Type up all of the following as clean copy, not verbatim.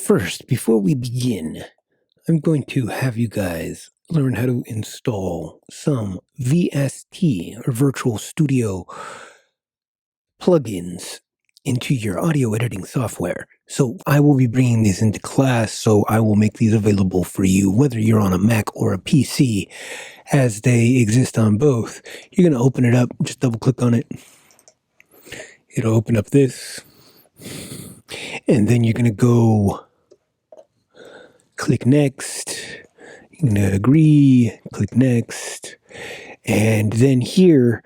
First, before we begin, I'm going to have you guys learn how to install some VST or Virtual Studio plugins into your audio editing software. So I will be bringing these into class, so I will make these available for you, whether you're on a Mac or a PC, as they exist on both. You're going to open it up, just double click on it. It'll open up this. And then you're going to go click next. You're going to agree, click next. And then here,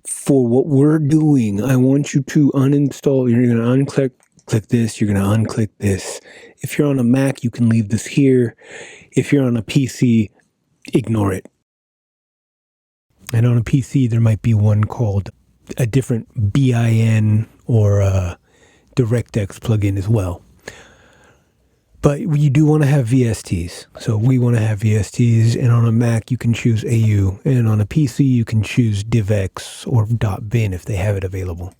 for what we're doing, I want you to uninstall. You're going to click this. You're going to unclick this. If you're on a Mac, you can leave this here. If you're on a PC, ignore it. And on a PC, there might be one called a different BIN or DirectX plugin as well. But you do want to have VSTs. So we want to have VSTs, and on a Mac you can choose AU, and on a PC you can choose DivX or .bin if they have it available.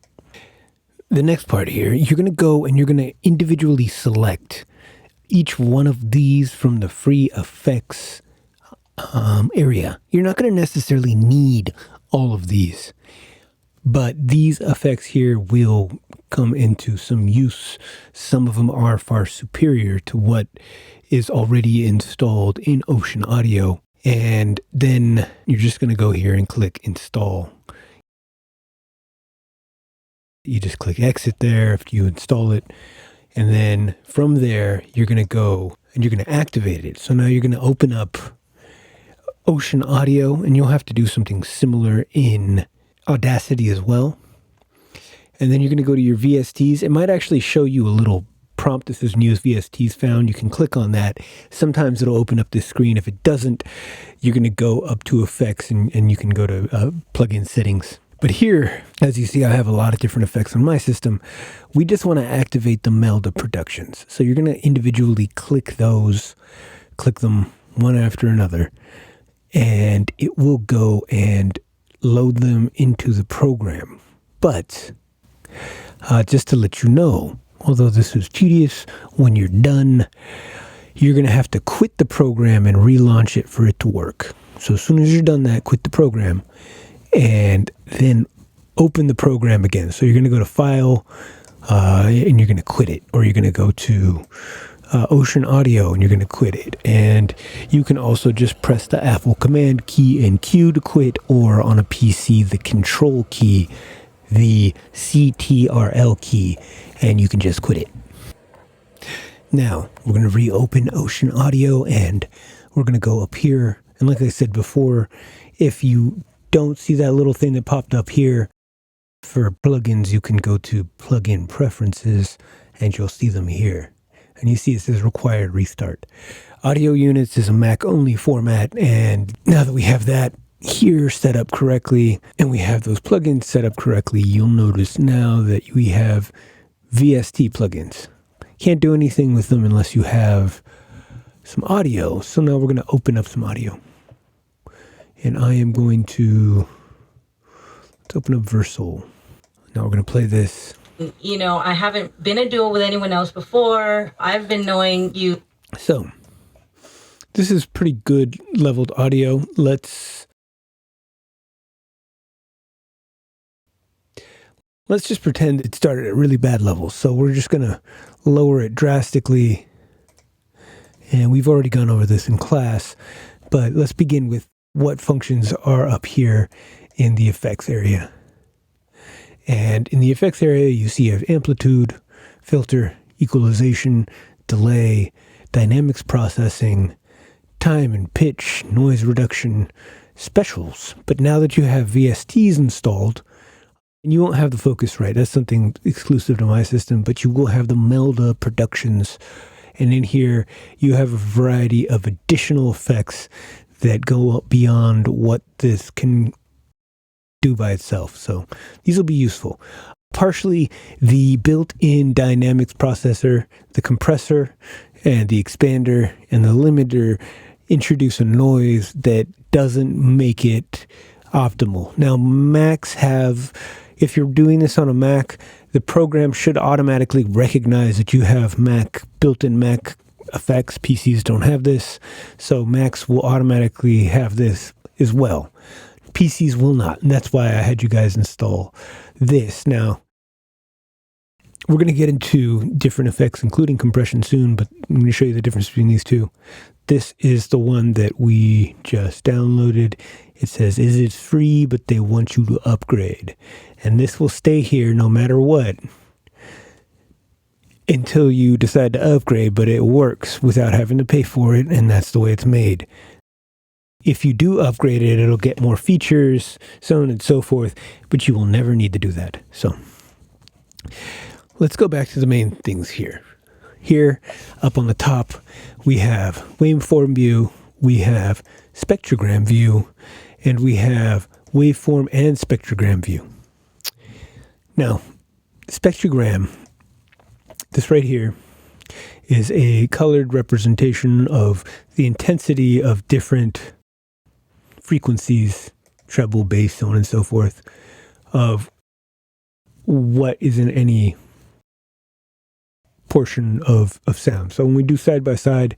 The next part here, you're going to go and you're going to individually select each one of these from the free effects area. You're not going to necessarily need all of these, but these effects here will come into some use. Some of them are far superior to what is already installed in OceanAudio. And then you're just going to go here and click install. You just click exit there after you install it. And then from there, you're going to go and you're going to activate it. So now you're going to open up OceanAudio, and you'll have to do something similar in Audacity as well. And then you're going to go to your VSTs. It might actually show you a little prompt that says newest VSTs found. You can click on that. Sometimes it'll open up this screen. If it doesn't, you're going to go up to effects and you can go to plugin settings. But here, as you see, I have a lot of different effects on my system. We just want to activate the Melda productions. So you're going to individually click those, click them one after another, and it will go and load them into the program. But just to let you know, although this is tedious, when you're done, you're going to have to quit the program and relaunch it for it to work. So as soon as you're done that, quit the program and then open the program again. So you're going to go to File and you're going to quit it, or you're going to go to OceanAudio and you're going to quit it. And you can also just press the Apple Command key and Q to quit, or on a PC, the Control key, the CTRL key, and you can just quit it. Now, we're going to reopen OceanAudio and we're going to go up here. And like I said before, if you don't see that little thing that popped up here for plugins, you can go to Plugin Preferences and you'll see them here. And you see it says Required Restart. Audio Units is a Mac-only format, and now that we have that here set up correctly, and we have those plugins set up correctly, you'll notice now that we have VST plugins. Can't do anything with them unless you have some audio. So now we're going to open up some audio. And I am going to, let's open up Versal. Now we're going to play this. You know, I haven't been a duo with anyone else before. I've been knowing you. So this is pretty good leveled audio. Let's just pretend it started at really bad levels. So we're just going to lower it drastically. And we've already gone over this in class, but let's begin with what functions are up here in the effects area. And in the effects area, you see you have amplitude, filter, equalization, delay, dynamics processing, time and pitch, noise reduction, specials. But now that you have VSTs installed, and you won't have the Focusrite, that's something exclusive to my system, but you will have the Melda productions. And in here, you have a variety of additional effects that go beyond what this can do by itself. So these will be useful. Partially, the built-in dynamics processor, the compressor, and the expander, and the limiter introduce a noise that doesn't make it optimal. Now, Macs have, if you're doing this on a Mac, The program should automatically recognize that you have built-in Mac effects. PCs don't have this, so Macs will automatically have this as well. PCs will not, and that's why I had you guys install this. Now, we're going to get into different effects, including compression soon, but I'm going to show you the difference between these two. This is the one that we just downloaded. It says, is it free, but they want you to upgrade. And this will stay here no matter what until you decide to upgrade, but it works without having to pay for it, and that's the way it's made. If you do upgrade it, it'll get more features, so on and so forth, but you will never need to do that. So let's go back to the main things here. Here, up on the top, we have waveform view, we have spectrogram view, and we have waveform and spectrogram view. Now, spectrogram, this right here, is a colored representation of the intensity of different frequencies, treble, bass, so on and so forth, of what is in any portion of sound. So when we do side by side,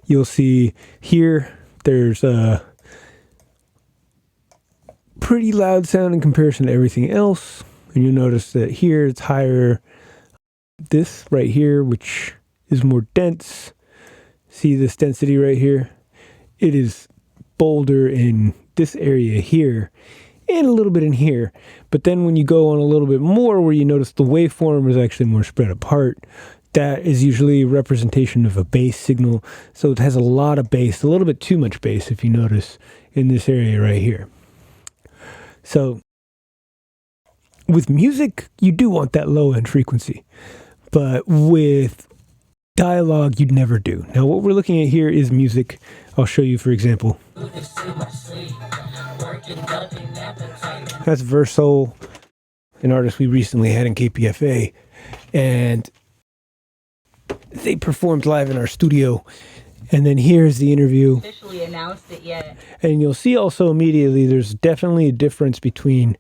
you'll see here there's a pretty loud sound in comparison to everything else. And you'll notice that here it's higher. This right here, which is more dense. See this density right here? It is bolder in this area here and a little bit in here. But then when you go on a little bit more, where you notice the waveform is actually more spread apart, that is usually a representation of a bass signal. So it has a lot of bass, a little bit too much bass, if you notice, in this area right here. So with music, you do want that low end frequency, but with dialogue, you'd never do. Now, what we're looking at here is music. I'll show you, for example. That's Verso, an artist we recently had in KPFA, and they performed live in our studio. And then here's the interview. Officially announced it yet. And you'll see also immediately there's definitely a difference between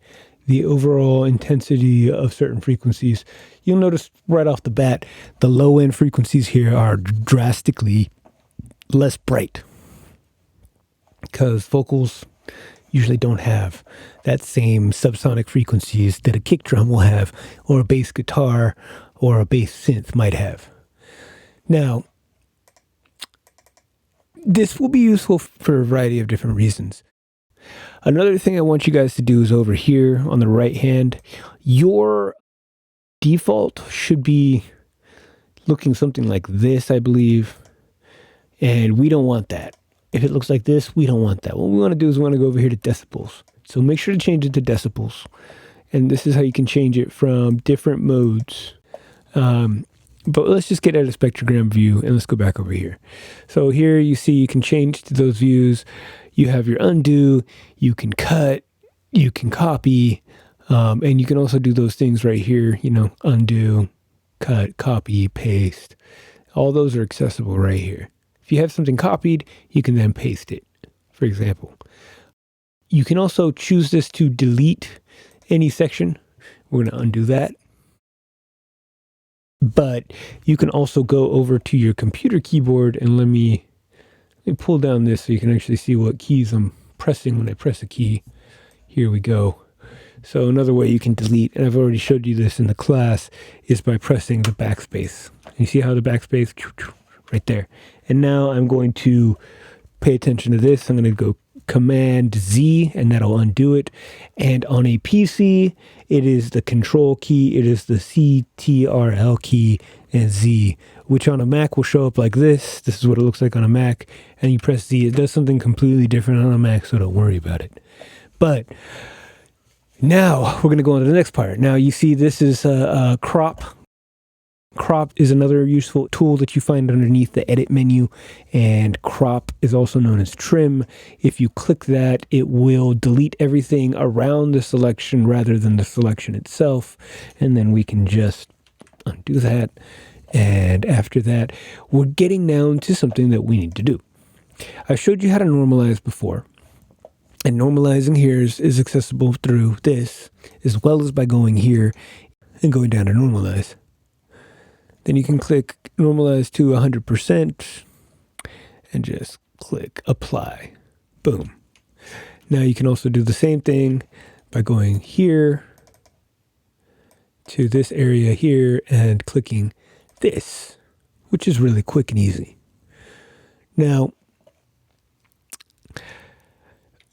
the overall intensity of certain frequencies. You'll notice right off the bat, the low end frequencies here are drastically less bright, because vocals usually don't have that same subsonic frequencies that a kick drum will have, or a bass guitar or a bass synth might have. Now, this will be useful for a variety of different reasons. Another thing I want you guys to do is over here on the right hand, your default should be looking something like this, I believe. And we don't want that. If it looks like this, we don't want that. What we want to do is we want to go over here to decibels. So make sure to change it to decibels. And this is how you can change it from different modes. But let's just get at a spectrogram view and let's go back over here. So here you see you can change to those views. You have your undo, you can cut, you can copy, and you can also do those things right here, undo, cut, copy, paste. All those are accessible right here. If you have something copied, you can then paste it, for example. You can also choose this to delete any section. We're going to undo that. But you can also go over to your computer keyboard and let me pull down this so you can actually see what keys I'm pressing when I press a key. Here we go. So another way you can delete, and I've already showed you this in the class, is by pressing the backspace. You see how the backspace, right there. And now I'm going to pay attention to this. I'm going to go Command Z, and that'll undo it. And on a PC, it is the Control key, it is the CTRL key, and Z, which on a Mac will show up like this. This is what it looks like on a Mac. And you press Z, it does something completely different on a Mac, so don't worry about it. But now we're going to go on to the next part. Now you see this is a crop. Crop is another useful tool that you find underneath the edit menu, and crop is also known as trim. If you click that, it will delete everything around the selection rather than the selection itself, and then we can just undo that. And after that, we're getting down to something that we need to do. I showed you how to normalize before, and normalizing here is accessible through this, as well as by going here and going down to normalize. Then you can click normalize to 100% and just click apply. Boom. Now you can also do the same thing by going here to this area here and clicking this, which is really quick and easy. Now,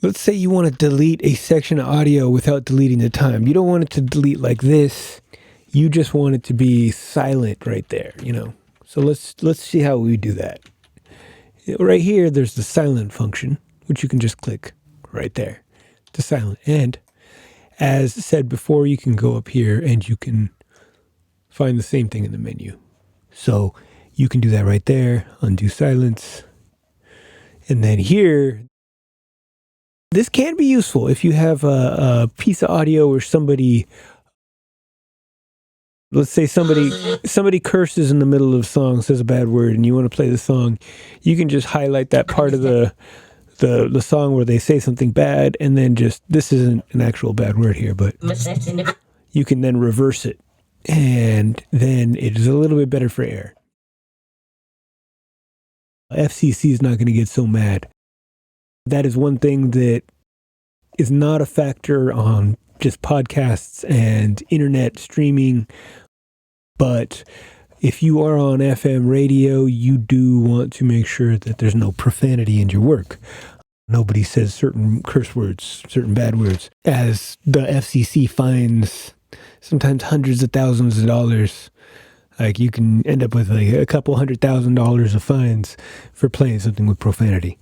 let's say you want to delete a section of audio without deleting the time. You don't want it to delete like this. You just want it to be silent right there, So let's see how we do that. Right here, there's the silent function, which you can just click right there to silent. And as said before, you can go up here and you can find the same thing in the menu. So you can do that right there, undo silence. And then here, this can be useful if you have a piece of audio where somebody, let's say somebody curses in the middle of a song, says a bad word, and you want to play the song, you can just highlight that part of the song where they say something bad, and then this isn't an actual bad word here, but you can then reverse it, and then it is a little bit better for air. FCC is not going to get so mad. That is one thing that is not a factor on just podcasts and internet streaming. But if you are on FM radio, you do want to make sure that there's no profanity in your work. Nobody says certain curse words, certain bad words, as the FCC fines sometimes hundreds of thousands of dollars. Like you can end up with like a couple $100,000 of fines for playing something with profanity.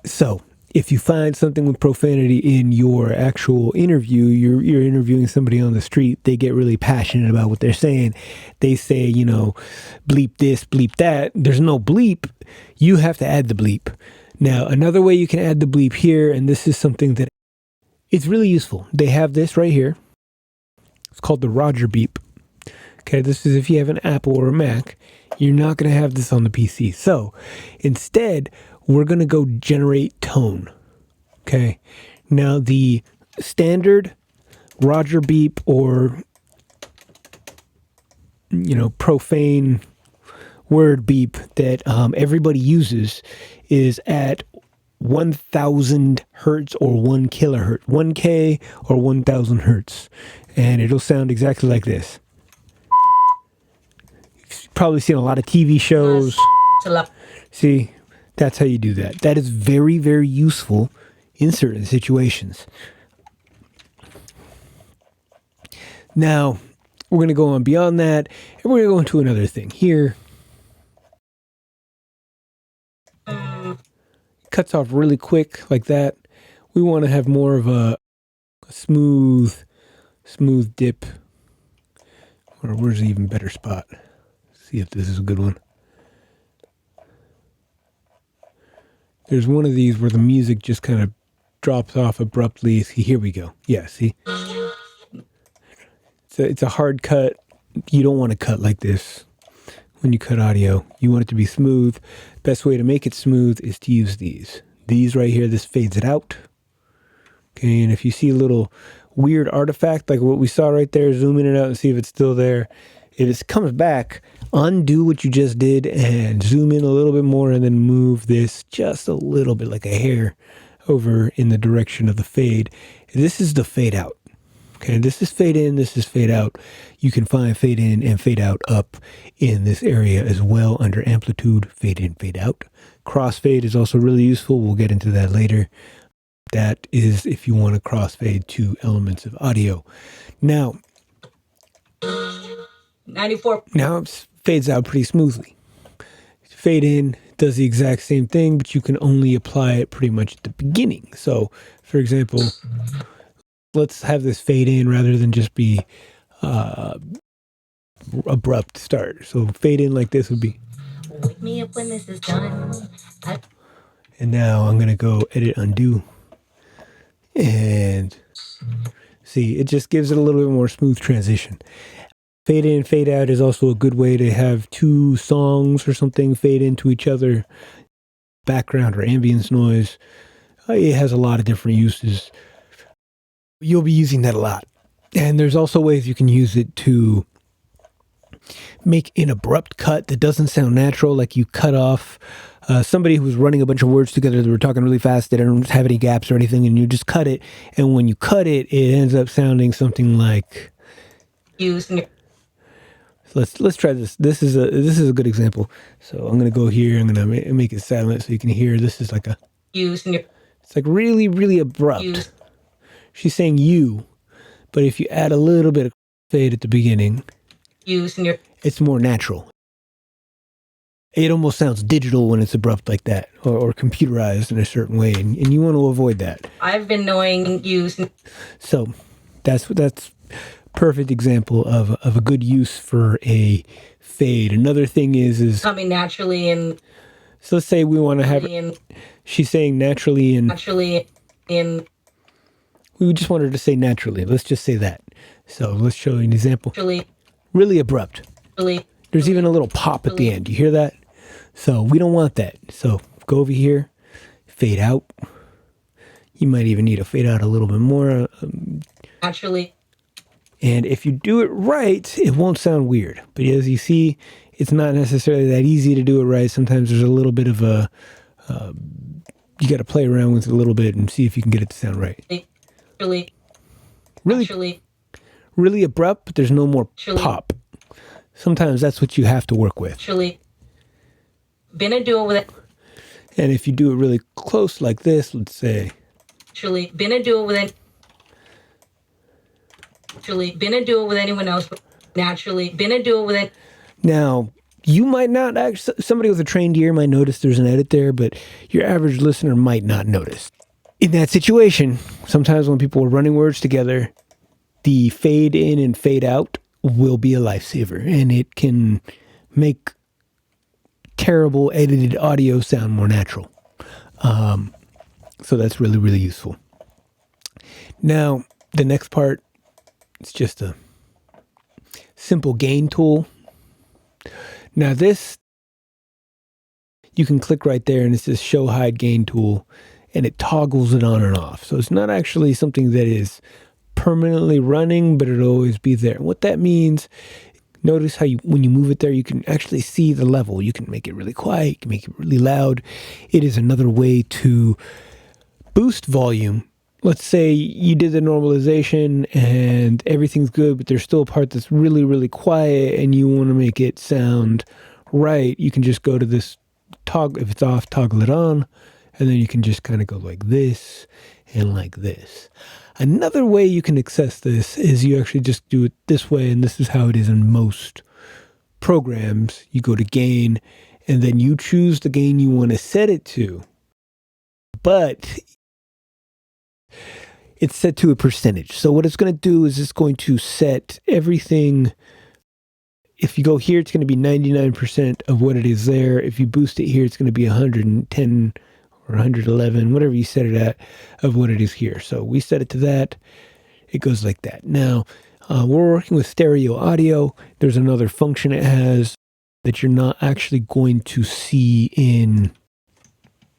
So if you find something with profanity in your actual interview, you're interviewing somebody on the street, they get really passionate about what they're saying. They say, bleep this, bleep that. There's no bleep. You have to add the bleep. Now, another way you can add the bleep here, and this is something that it's really useful. They have this right here. It's called the Roger beep. Okay, this is if you have an Apple or a Mac, you're not going to have this on the PC. So instead, we're going to go generate tone. Okay, now the standard Roger beep or, profane word beep that everybody uses is at 1,000 hertz or 1 kilohertz, 1K or 1,000 hertz. And it'll sound exactly like this. You've probably seen a lot of TV shows. See, that's how you do that. That is very, very useful in certain situations. Now, we're going to go on beyond that, and we're going to go into another thing here. Cuts off really quick like that. We want to have more of a smooth dip. Or where's the even better spot? See if this is a good one. There's one of these where the music just kind of drops off abruptly. See, here we go. Yeah, see? It's a hard cut. You don't want to cut like this when you cut audio. You want it to be smooth. Best way to make it smooth is to use these. These right here, this fades it out. Okay, and if you see a little weird artifact like what we saw right there, zoom in and out and see if it's still there. If it comes back, undo what you just did and zoom in a little bit more and then move this just a little bit like a hair over in the direction of the fade. This is the fade out. Okay, this is fade in, this is fade out. You can find fade in and fade out up in this area as well under Amplitude, fade in, fade out. Crossfade is also really useful. We'll get into that later. That is if you want to crossfade two elements of audio. Now, 94. Now it fades out pretty smoothly. Fade in does the exact same thing, but you can only apply it pretty much at the beginning. So, for example, let's have this fade in rather than just be abrupt start. So fade in like this would be. Wake me up when this is done. And now I'm going to go edit undo. And see, it just gives it a little bit more smooth transition. Fade in, fade out is also a good way to have two songs or something fade into each other. Background or ambience noise. It has a lot of different uses. You'll be using that a lot. And there's also ways you can use it to make an abrupt cut that doesn't sound natural, like you cut off somebody who was running a bunch of words together that were talking really fast, they don't have any gaps or anything, and you just cut it. And when you cut it, it ends up sounding something like... Let's try this. This is a good example. So I'm going to go here. I'm going to make it silent so you can hear. This is like a... It's like really, really abrupt. She's saying you, but if you add a little bit of fade at the beginning, it's more natural. It almost sounds digital when it's abrupt like that, or computerized in a certain way, and you want to avoid that. I've been knowing you. So that's perfect example of a good use for a fade. Another thing is coming naturally in. So let's say we want to have. She's saying naturally in. Naturally in. We just want her to say naturally. Let's just say that. So let's show you an example. Really abrupt. There's even a little pop at the end. You hear that? So we don't want that. So go over here, fade out. You might even need to fade out a little bit more. Naturally. And if you do it right, it won't sound weird. But as you see, it's not necessarily that easy to do it right. Sometimes there's a little bit of a... you got to play around with it a little bit and see if you can get it to sound right. Really abrupt, but there's no more pop. Sometimes that's what you have to work with. Been a duo with it. And if you do it really close like this, let's say. Been a duo with it. Been a duo with anyone else. Naturally, been a duo with it. Now, you might not actually, somebody with a trained ear might notice there's an edit there, but your average listener might not notice. In that situation, sometimes when people are running words together, the fade in and fade out will be a lifesaver, and it can make terrible edited audio sound more natural. So that's really, really useful. Now, the next part, it's just a simple gain tool. Now this, you can click right there and it says show hide gain tool, and it toggles it on and off. So it's not actually something that is permanently running, but it'll always be there. What that means, notice how when you move it there, you can actually see the level. You can make it really quiet, you can make it really loud. It is another way to boost volume. Let's say you did the normalization and everything's good, but there's still a part that's really, really quiet and you want to make it sound right. You can just go to this toggle. If it's off, toggle it on, and then you can just kind of go like this and like this. Another way you can access this is you actually just do it this way, and this is how it is in most programs. You go to gain, and then you choose the gain you want to set it to. But it's set to a percentage. So what it's going to do is it's going to set everything. If you go here, it's going to be 99% of what it is there. If you boost it here, it's going to be 110 or 111, whatever you set it at, of what it is here. So we set it to that. It goes like that. Now, we're working with stereo audio. There's another function it has that you're not actually going to see in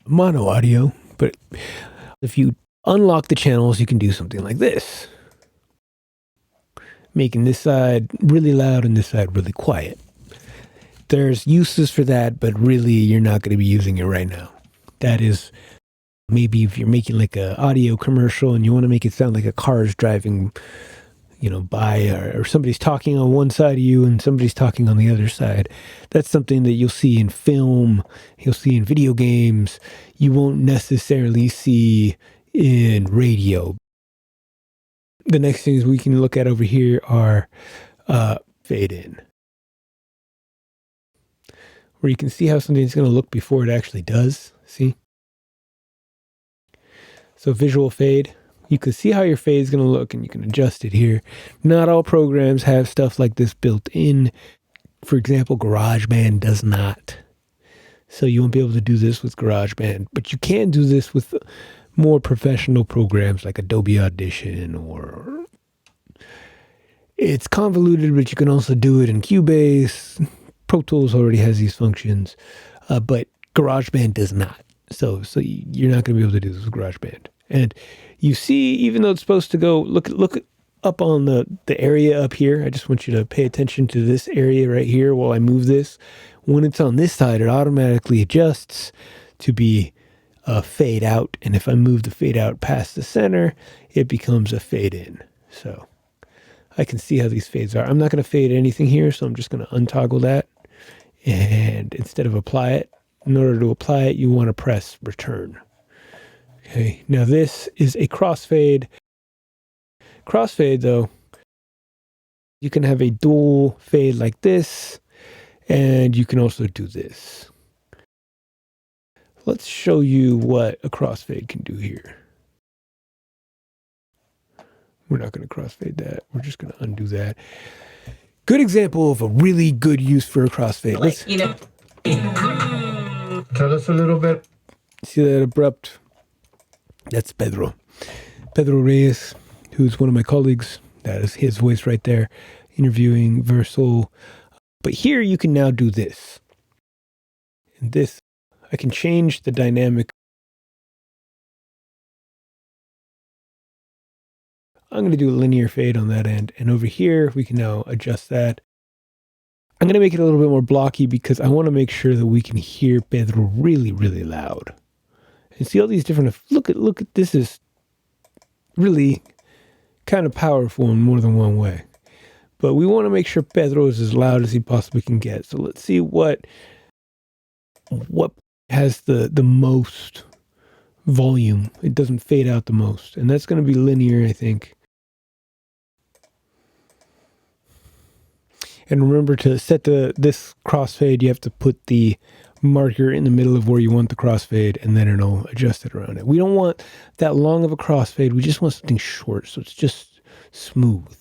mono audio. But if you unlock the channels, you can do something like this, making this side really loud and this side really quiet. There's uses for that, but really you're not going to be using it right now. That is maybe if you're making like an audio commercial and you want to make it sound like a car's driving, by, or somebody's talking on one side of you and somebody's talking on the other side. That's something that you'll see in film, you'll see in video games. You won't necessarily see in radio. The next things we can look at over here are fade in, where you can see how something's going to look before it actually does. See? So visual fade, you can see how your fade is going to look and you can adjust it here. Not all programs have stuff like this built in. For example, GarageBand does not. So you won't be able to do this with GarageBand, but you can do this with more professional programs like Adobe Audition, or it's convoluted, but you can also do it in Cubase. Pro Tools already has these functions, but GarageBand does not. So you're not going to be able to do this with GarageBand. And you see, even though it's supposed to go, look up on the area up here, I just want you to pay attention to this area right here while I move this. When it's on this side, it automatically adjusts to be a fade out. And if I move the fade out past the center, it becomes a fade in. So I can see how these fades are. I'm not going to fade anything here, so I'm just going to untoggle that. And instead of apply it, in order to apply it, you want to press return. Okay, now this is a crossfade. Crossfade, though, you can have a dual fade like this, and you can also do this. Let's show you what a crossfade can do here. We're not going to crossfade that. We're just going to undo that. Good example of a really good use for a crossfade. Tell us a little bit. See that abrupt? That's Pedro. Pedro Reyes, who's one of my colleagues. That is his voice right there, interviewing Versal. But here you can now do this. And this, I can change the dynamic. I'm going to do a linear fade on that end. And over here, we can now adjust that. I'm going to make it a little bit more blocky because I want to make sure that we can hear Pedro really, really loud. And see all these different, look at, this is really kind of powerful in more than one way. But we want to make sure Pedro is as loud as he possibly can get. So let's see what has the most volume. It doesn't fade out the most. And that's going to be linear, I think. And remember, to set this crossfade, you have to put the marker in the middle of where you want the crossfade, and then it'll adjust it around it. We don't want that long of a crossfade. We just want something short, so it's just smooth.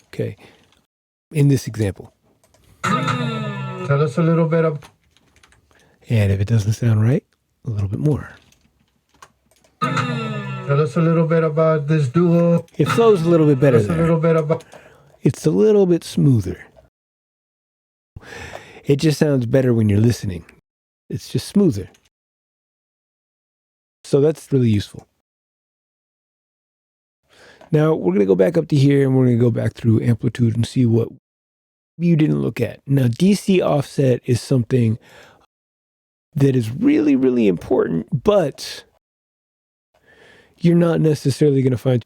Okay. In this example. Tell us a little bit of... And if it doesn't sound right, a little bit more. Tell us a little bit about this duo. It flows a little bit better there. A little bit about... It's a little bit smoother. It just sounds better when you're listening. It's just smoother. So that's really useful. Now we're going to go back up to here, and we're going to go back through Amplitude and see what you didn't look at. Now, DC offset is something that is really, really important, but you're not necessarily going to find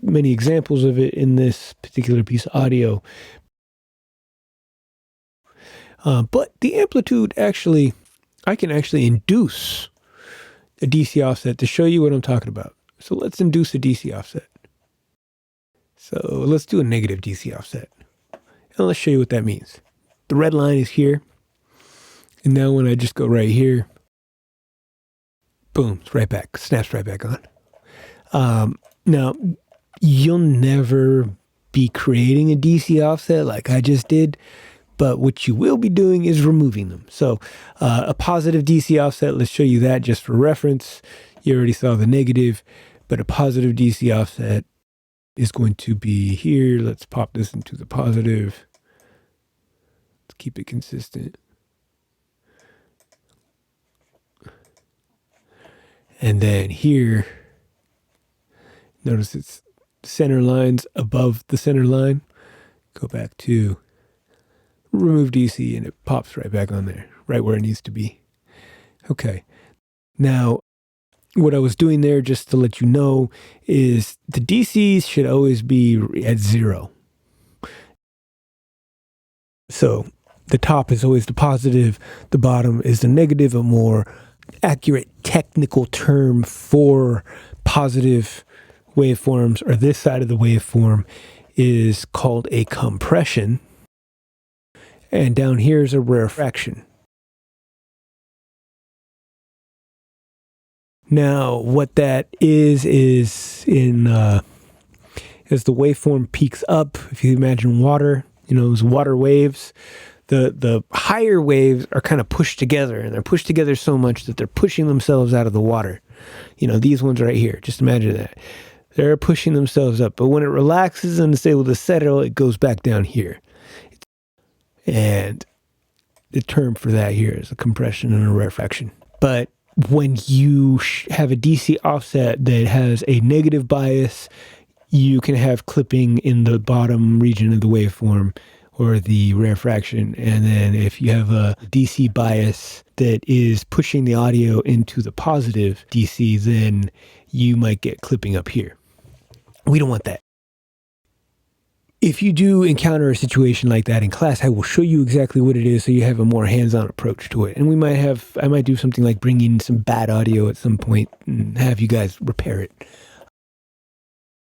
many examples of it in this particular piece of audio. But the Amplitude actually, I can actually induce a DC offset to show you what I'm talking about. So let's induce a DC offset. So let's do a negative DC offset. And let's show you what that means. The red line is here. And now when I just go right here, boom, it's right back, snaps right back on. Now, you'll never be creating a DC offset like I just did. But what you will be doing is removing them. So a positive DC offset, let's show you that just for reference. You already saw the negative, but a positive DC offset is going to be here. Let's pop this into the positive. Let's keep it consistent. And then here, notice it's center lines above the center line. Go back to remove DC, and it pops right back on there, right where it needs to be. Okay. Now, what I was doing there, just to let you know, is the DCs should always be at 0. So the top is always the positive, the bottom is the negative. A more accurate technical term for positive waveforms, or this side of the waveform, is called a compression. And down here is a rarefaction. Now, what that is in as the waveform peaks up, if you imagine water, those water waves, the higher waves are kind of pushed together, and they're pushed together so much that they're pushing themselves out of the water. These ones right here, just imagine that. They're pushing themselves up, but when it relaxes and it's able to settle, it goes back down here. And the term for that here is a compression and a rarefaction. But when you have a DC offset that has a negative bias, you can have clipping in the bottom region of the waveform or the rarefaction. And then if you have a DC bias that is pushing the audio into the positive DC, then you might get clipping up here. We don't want that. If you do encounter a situation like that in class, I will show you exactly what it is so you have a more hands-on approach to it. And I might do something like bring in some bad audio at some point and have you guys repair it.